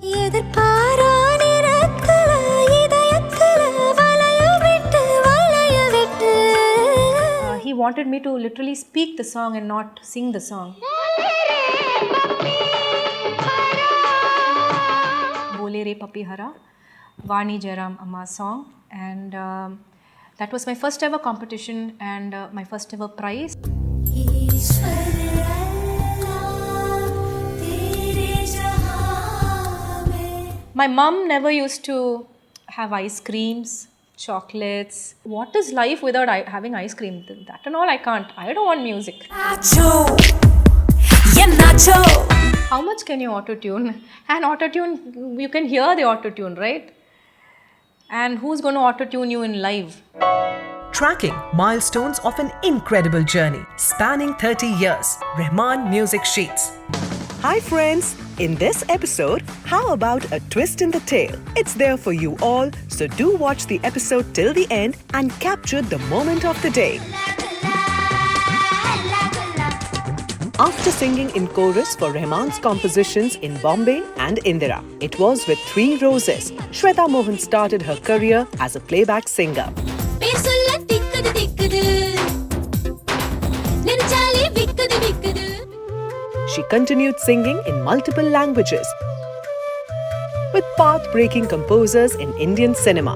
He wanted me to literally speak the song and not sing the song. Bole Re Papi Hara, Vani Jairam Amma song, and that was my first ever competition and my first ever prize. My mom never used to have ice creams, chocolates. What is life without having ice cream? That and all I can't. I don't want music. How much can you auto-tune? And auto-tune, you can hear the auto-tune, right? And who's going to auto-tune you in live? Tracking milestones of an incredible journey spanning 30 years. Rahman Music Sheets. Hi friends! In this episode, how about a twist in the tale? It's there for you all, so do watch the episode till the end and capture the moment of the day. After singing in chorus for Rahman's compositions in Bombay and Indira, it was with 3 Roses. Shweta Mohan started her career as a playback singer. She continued singing in multiple languages with path-breaking composers in Indian cinema.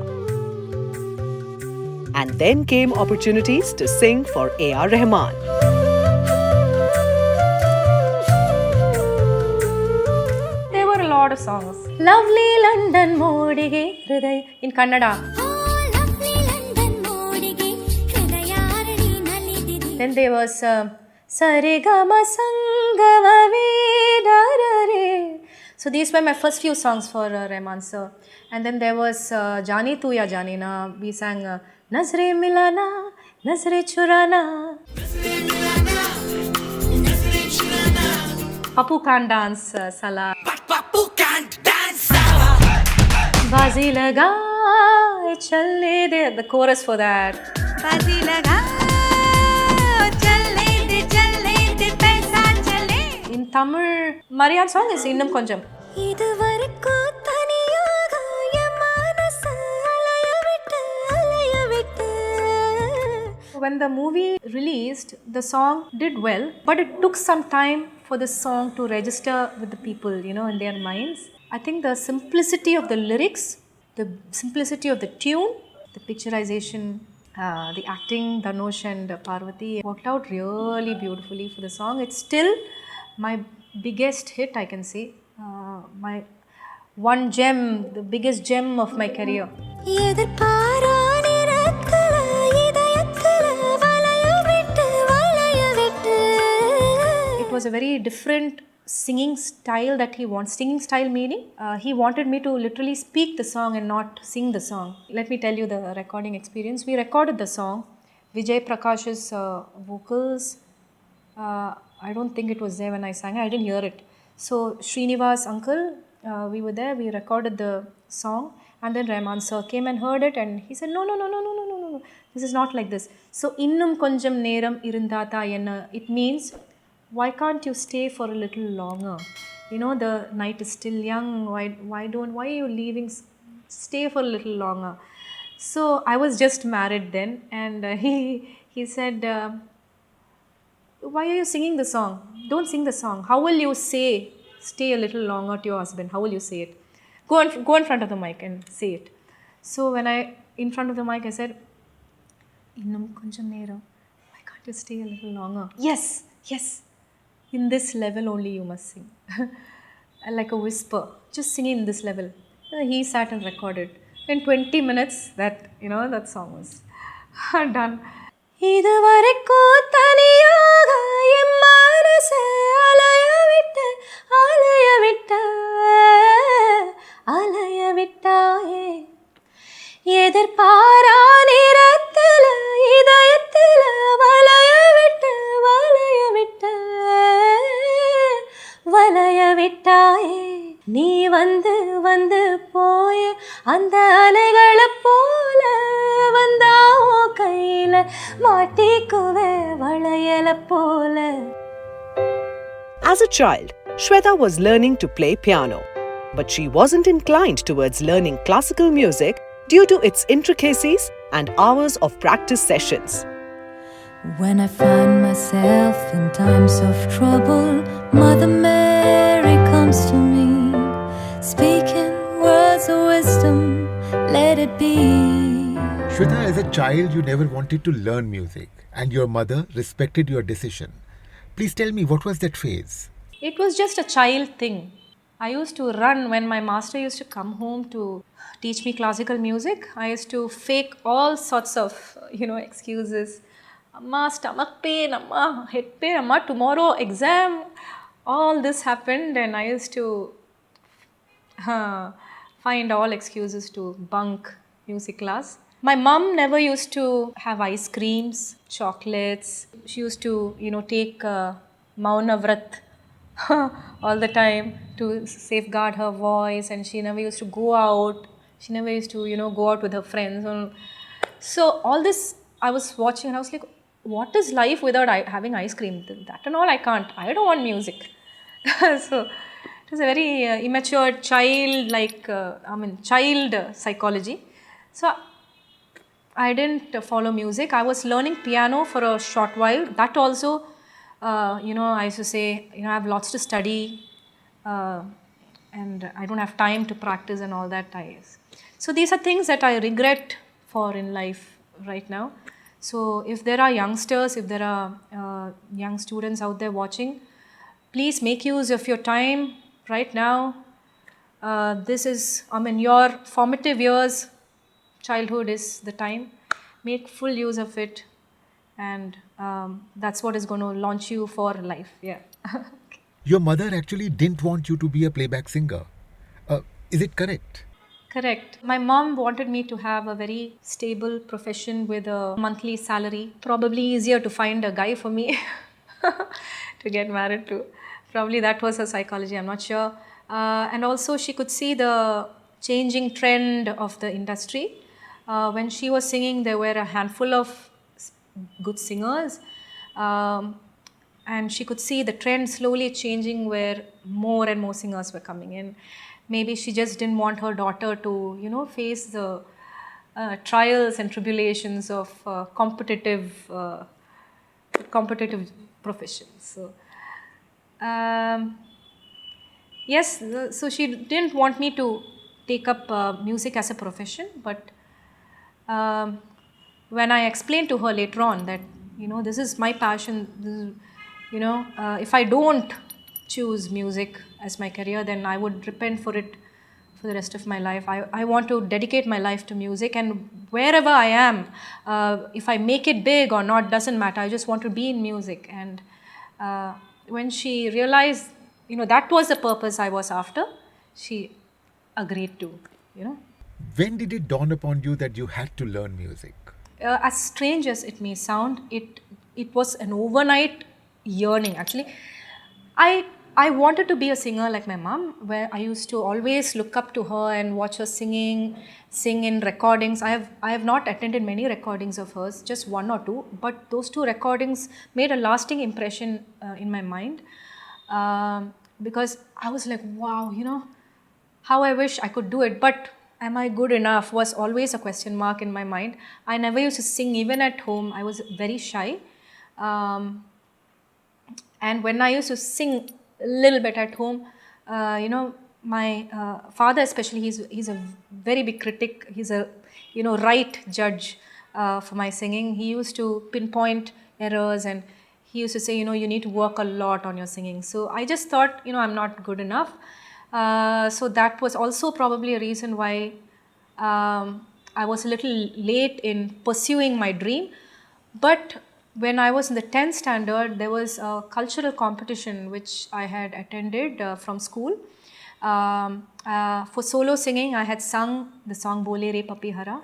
And then came opportunities to sing for A.R. Rahman. There were a lot of songs. Lovely London Modige Hriday in Kannada. Then there was Sarigama Sangama Vedare. So these were my first few songs for Rahman sir. And then there was Jani Tu Ya Jani Na. We sang Nazre Milana, Nazre Churana. Papu Can't Dance Sala. But Papu can't dance Sala. Bazi Laga Challe De. The chorus for that. Bazi Laga. In Tamil, Marian song is Innum Konjam. When the movie released, the song did well, but it took some time for the song to register with the people, in their minds. I think the simplicity of the lyrics, the simplicity of the tune, the picturization, the acting, Dhanush and Parvati worked out really beautifully for the song. It's still my biggest hit, I can say. My one gem, the biggest gem of my career. It was a very different singing style that he wants. Singing style meaning, he wanted me to literally speak the song and not sing the song. Let me tell you the recording experience. We recorded the song. Vijay Prakash's vocals, I don't think it was there when I sang. I didn't hear it. So Srinivas uncle, we were there. We recorded the song, and then Rahman sir came and heard it, and he said, "No. This is not like this." So Innum Konjam Neram Irundata Yenna. It means, why can't you stay for a little longer? The night is still young. Why are you leaving? Stay for a little longer. So I was just married then, and he said, why are you singing the song? Don't sing the song. How will you say stay a little longer to your husband? How will you say it? Go in front of the mic and say it. So when in front of the mic, I said, Innum konjam neram. Why can't you stay a little longer? Yes. In this level only you must sing. Like a whisper. Just singing in this level. He sat and recorded. In 20 minutes, that song was done. இதுவரைக்கோ தனியாக என் மனசு அலைய விட்டாயே எதிர்பாரா நேரத்துல இதயத்துல வளைய விட்டாயே நீ வந்து போய அந்த அலைகளை போல வந்தா கையில மாட்டிக்குவே வளையல போல. As a child, Shweta was learning to play piano. but she wasn't inclined towards learning classical music due to its intricacies and hours of practice sessions. When I find myself in times of trouble, Mother Mary comes to me, speaking words of wisdom, let it be. Shweta, as a child, you never wanted to learn music, and your mother respected your decision. Please tell me, what was that phase? It was just a child thing. I used to run when my master used to come home to teach me classical music. I used to fake all sorts of, excuses. Amma, stomach pain, Amma, head pain, Amma, tomorrow exam. All this happened and I used to find all excuses to bunk music class. My mom never used to have ice creams, chocolates. She used to, take Mauna Vrat all the time to safeguard her voice, and she never used to go out. She never used to, go out with her friends. So all this I was watching and I was like, what is life without having ice cream? That and all I can't. I don't want music. So it was a very immature child, child psychology. So I didn't follow music. I was learning piano for a short while. That also, I used to say, I have lots to study and I don't have time to practice and all that. So these are things that I regret for in life right now. So if there are youngsters, if there are young students out there watching, please make use of your time right now. This is, your formative years, childhood is the time. Make full use of it, and that's what is going to launch you for life. Yeah. Your mother actually didn't want you to be a playback singer. Is it correct? Correct. My mom wanted me to have a very stable profession with a monthly salary. Probably easier to find a guy for me to get married to. Probably that was her psychology, I'm not sure. And also she could see the changing trend of the industry. When she was singing, there were a handful of good singers. And she could see the trend slowly changing where more and more singers were coming in. Maybe she just didn't want her daughter to, face the trials and tribulations of competitive professions. So, yes, so she didn't want me to take up music as a profession, but when I explained to her later on that, this is my passion, this is, if I don't choose music as my career, then I would repent for it for the rest of my life. I want to dedicate my life to music, and wherever I am, if I make it big or not, doesn't matter. I just want to be in music. And when she realized, that was the purpose I was after, she agreed to, When did it dawn upon you that you had to learn music? As strange as it may sound, it was an overnight yearning. Actually, I wanted to be a singer like my mom, where I used to always look up to her and watch her sing in recordings. I have not attended many recordings of hers, just one or two, but those two recordings made a lasting impression in my mind, because I was like, wow, how I wish I could do it, but am I good enough was always a question mark in my mind. I never used to sing even at home. I was very shy. And when I used to sing a little bit at home, my father especially, he's a very big critic. He's a, right judge for my singing. He used to pinpoint errors, and he used to say, you need to work a lot on your singing. So I just thought, I'm not good enough. So that was also probably a reason why I was a little late in pursuing my dream. But when I was in the 10th standard, there was a cultural competition which I had attended from school. For solo singing, I had sung the song Bole Re Papi Hara,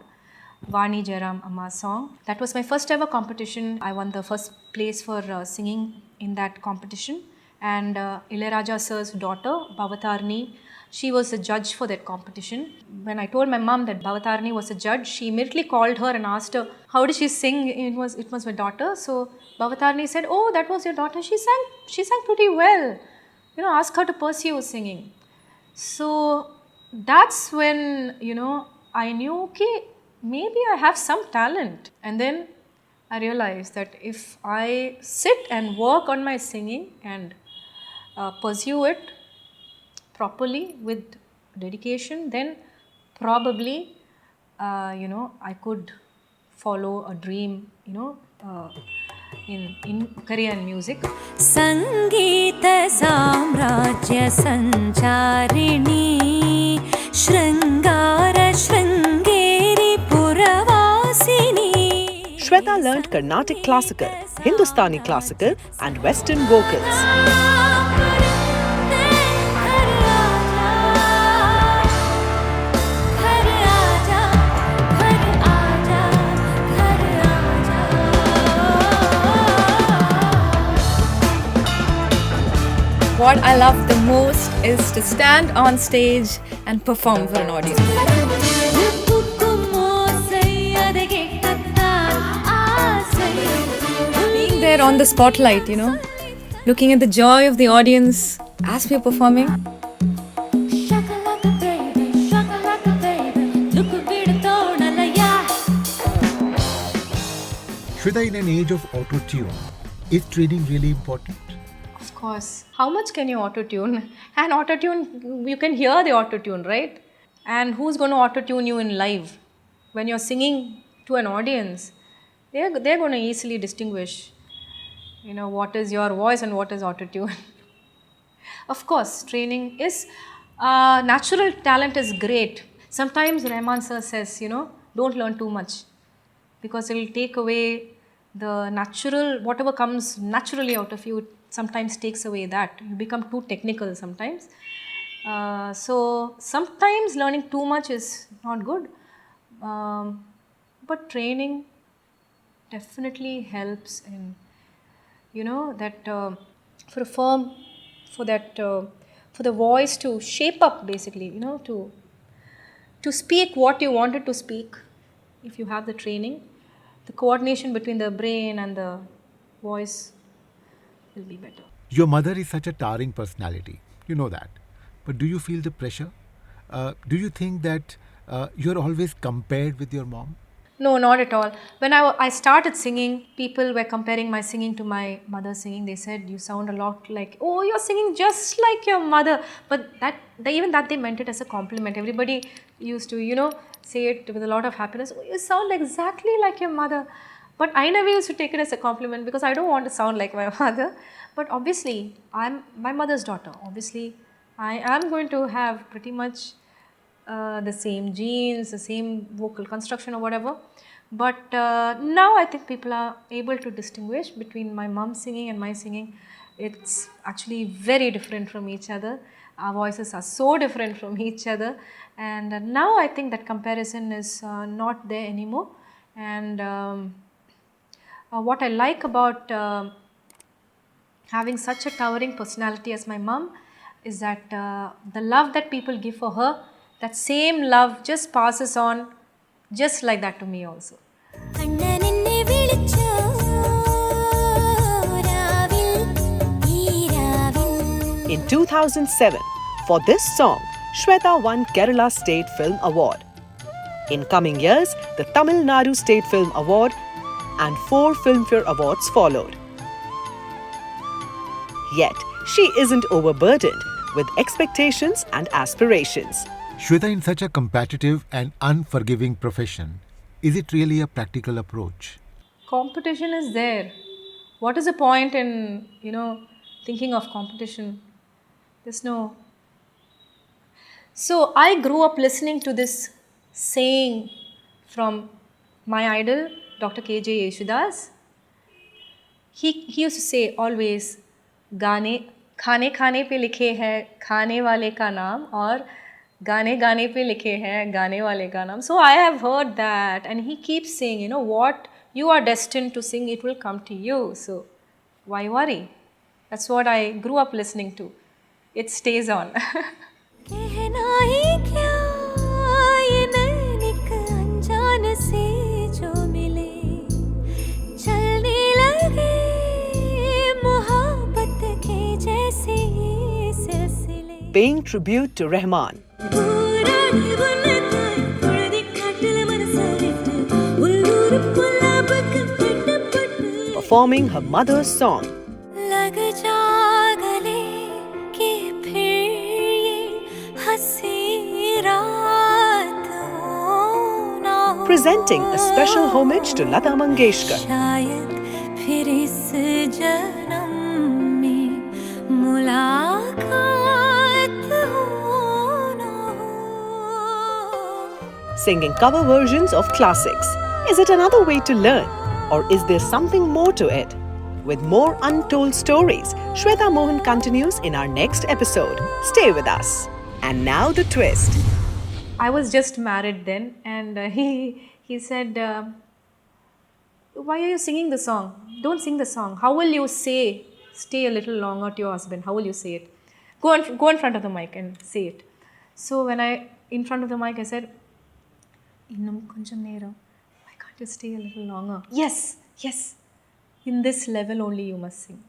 Vani Jairam Amma's song. That was my first ever competition. I won the first place for singing in that competition. And Ilayaraja sir's daughter, Bhavatarni, she was a judge for that competition. When I told my mom that Bhavatarni was a judge, she immediately called her and asked her, how did she sing? It was my daughter. So Bhavatarni said, oh, that was your daughter. She sang pretty well. Ask her to pursue singing. So that's when, I knew, okay, maybe I have some talent. And then I realized that if I sit and work on my singing and pursue it properly with dedication, then probably, I could follow a dream, in career in music. संगीत साम्राज्य संचारिणी श्रृंगार Sringeri पुरवासिनी. Shweta learned Carnatic classical, Hindustani classical, and Western vocals. What I love the most is to stand on stage and perform for an audience. Being there on the spotlight, looking at the joy of the audience as we're performing. Shweta, in an age of auto-tune, is training really important? Of course. How much can you auto-tune? And auto-tune, you can hear the auto-tune, right? And who's going to auto-tune you in live? When you're singing to an audience, they're going to easily distinguish, what is your voice and what is auto-tune. Of course, training is, natural talent is great. Sometimes Rahman sir says, don't learn too much, because it will take away the natural, whatever comes naturally out of you, it sometimes takes away that. You become too technical sometimes. So sometimes learning too much is not good. But training definitely helps in, that for a firm, for the voice to shape up basically, to speak what you wanted to speak. If you have the training, the coordination between the brain and the voice will be better. Your mother is such a towering personality, you know that. But do you feel the pressure? Do you think that you're always compared with your mom? No, not at all. When I started singing, people were comparing my singing to my mother's singing. They said, you sound a lot like, oh, you're singing just like your mother. But even that they meant it as a compliment. Everybody used to, say it with a lot of happiness. Oh, you sound exactly like your mother. But I never used to take it as a compliment because I don't want to sound like my mother. But obviously, I'm my mother's daughter. Obviously, I am going to have pretty much the same genes, the same vocal construction or whatever. But now I think people are able to distinguish between my mom singing and my singing. It's actually very different from each other. Our voices are so different from each other. And now I think that comparison is not there anymore. And what I like about having such a towering personality as my mom is that the love that people give for her, that same love just passes on just like that to me also. In 2007, for this song, Shweta won Kerala State Film Award. In coming years, the Tamil Nadu State Film Award and 4 Filmfare Awards followed. Yet, she isn't overburdened with expectations and aspirations. Shweta, in such a competitive and unforgiving profession, is it really a practical approach? Competition is there. What is the point in, thinking of competition? There's no... So I grew up listening to this saying from my idol, Dr. K.J. Yeshudas. He used to say always, गाने खाने खाने पे लिखे हैं खाने वाले का नाम और गाने गाने पे लिखे हैं गाने वाले का नाम. So I have heard that, and he keeps saying, what you are destined to sing, it will come to you. So why worry? That's what I grew up listening to. It stays on. कहना ही क्या ये नैनिक अनजान से जो मिले चलने लगे मोहब्बत के जैसे सिलसिले. paying tribute to Rahman. Performing her mother's song. Presenting a special homage to Lata Mangeshkar. Singing cover versions of classics. Is it another way to learn? Or is there something more to it? With more untold stories, Shweta Mohan continues in our next episode. Stay with us. And now the twist. I was just married then, and he said, "Why are you singing the song? Don't sing the song. How will you say, stay a little longer to your husband? How will you say it? Go in front of the mic and say it." So when in front of the mic, I said, "Innum konjam neram. Why can't you stay a little longer? Yes. In this level only you must sing."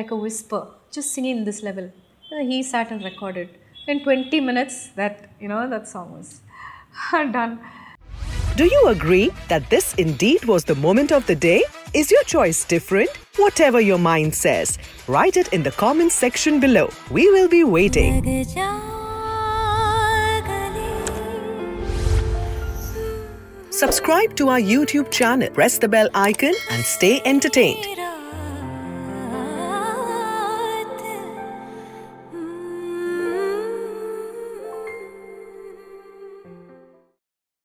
Like a whisper, just singing in this level. He sat and recorded. In 20 minutes, that song was done. Do you agree that this indeed was the moment of the day? Is your choice different? Whatever your mind says, write it in the comments section below. We will be waiting. Subscribe to our YouTube channel, press the bell icon and stay entertained.